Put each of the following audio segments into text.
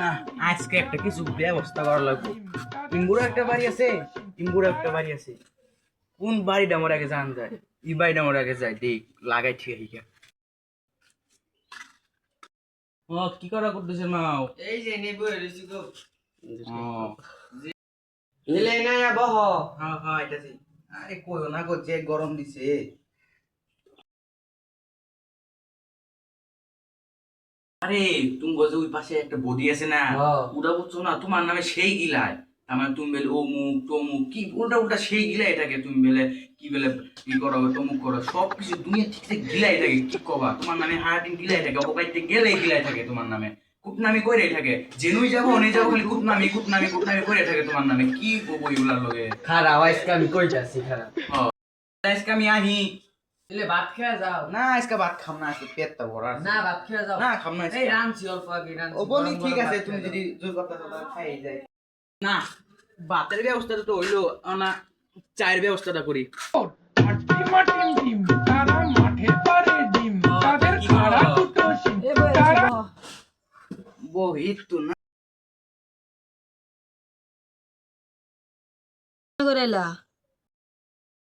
না আজকে একটা কিছু ব্যবস্থা করা লাগবে। ইম্বুরা একটা বাড়ি আছে, কোন বাড়িটা আমার আগে জান যায়, এই বাড়িটা আমার আগে যায় দেখ লাগাই ঠিক আছে। ও কি করা করতেছেন মাও? এই যে নেবো এসেছি গো। ও এলে না বহ। হ্যাঁ হ্যাঁ এটাছি। আরে কইও না গো, যে গরম দিছে। আরে তুমি বলছো ওই পাশে একটা বডি আছে না, ওটা বুঝছো না, তোমার নামে সেই গিলায়। তার মানে তুমি বেলে অমুক তমুক কি উল্টা উল্টা সেই গিলায় এটাকে, তুমি বেলে কি বেলে কি করো তমুক করো, সব কিছু দুনিয়া ঠিক থেকে গিলায় এটাকে। কি কবা তোমার নামে হারাটিন গিলায় থাকে, অবাইতে গেলে গিলায় থাকে তোমার নামে, কুটনামি করে থাকে। জেনুই যাবো অনে যাবো খালি কুটনামি কুটনামি কুটনামি করে থাকে তোমার নামে। কি বলবো এগুলার লগে? খারাপ আজকে আমি কই যাচ্ছি খারাপ। আজকে আমি আহি এলে ভাত খেয়ে যাও। না, আজকে ভাত খাম না, আজকে পেটটা ভরা আছে। না ভাত খেয়ে যাও। না খাম না এই রানছি অল্প আগে রানছি। ও বলি ঠিক আছে, তুমি যদি জোর করতে চাও খাই যাই। না ভাতের ব্যবস্থাটা তো হইলো না, চায়ের ব্যবস্থাটা করি। বহিত তো না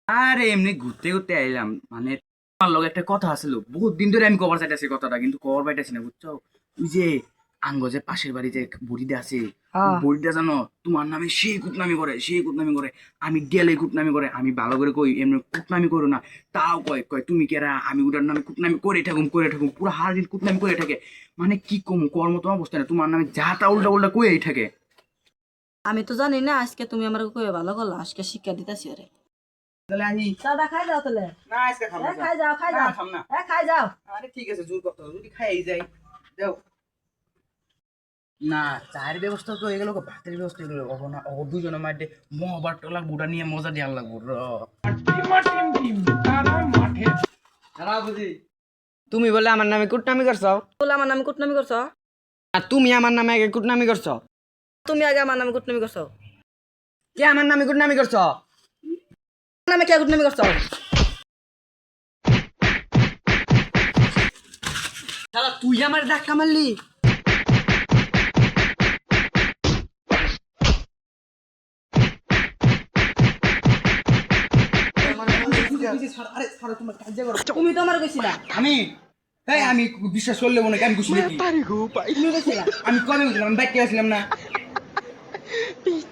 আরে এমনি ঘুরতে ঘুরতে আইলাম, মানে আমার লগে একটা কথা আছিল, বহুত দিন ধরে আমি কভার চাইতেছি কথাটা, কিন্তু কভার পাইতেছি না বুঝছো। ওই যে আঙ্গ যে পাশের বাড়িতে বুড়িটা আছে, বুড়িটা জানো তোমার নামে সেই কুটনামি করে, সেই কুটনামি করে। আমি গেলে কুটনামি করে, আমি ভালো করে কই এমনি কুটনামি করো না, তাও কয় কয় তুমি কেরা, আমি ওটার নামে কুটনামি করে থাকুম পুরো হার দিন কুটনামি করে থাকে। মানে কি কম কর্ম তোমার অবস্থা না, তোমার নামে যা তা উল্টা উল্টা কই থাকে। আমি তো জানি না, আজকে তুমি আমার কই ভালো করলা, আজকে শিক্ষা দিতেছি ওরে। তাহলে আমি চাটা খাই যাও তাহলে। না আজকে খাম না, খাই যাও খাই না যাও খাম না। খাই যাও। আরে ঠিক আছে, জোর করতে হবে, যদি খাই যাই যাও। না চায়ের ব্যবস্থা তো এগুলো, ভাতের ব্যবস্থা এগুলো হবো না। ও দুজনের মাঠে মহবার টলা বুড়া নিয়ে মজা দেওয়ার লাগবো। খারাপ বুঝি। তুমি বলে আমার নামে কুটনামি করছো, বলে আমার নামে কুটনামি করছো? আর তুমি আমার নামে আগে কুটনামি করছো। তুমি আগে আমার নামে কুটনামি করছো। কে আমার নামে কুটনামি করছো? আমার নামে কে কুটনামি করছো? শালা তুই আমার ধাক্কা মারলি। তুমি তো আমার কইছিলা। আমি এই আমি বিশ্বাস করলে মনে আমি খুশি নাকি? তুমি কইছিলা। আমি কবে বুঝলাম, আমি বাইকে আসলাম না।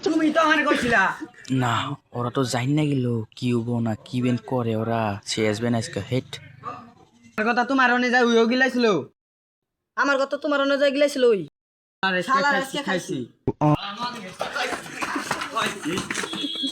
তুমি তো আমার কইছিলা। না ওরা তো জান না গেল কি হবো না কি বেন করে, ওরা সে আসবে না আজকে হেট। আমার কথা তোমার অনে যায় উইও গিলাইছিল। আমার কথা তোমার অনুযায়ী গিলাইছিল ওই। আর শালার আজকে খাইছি।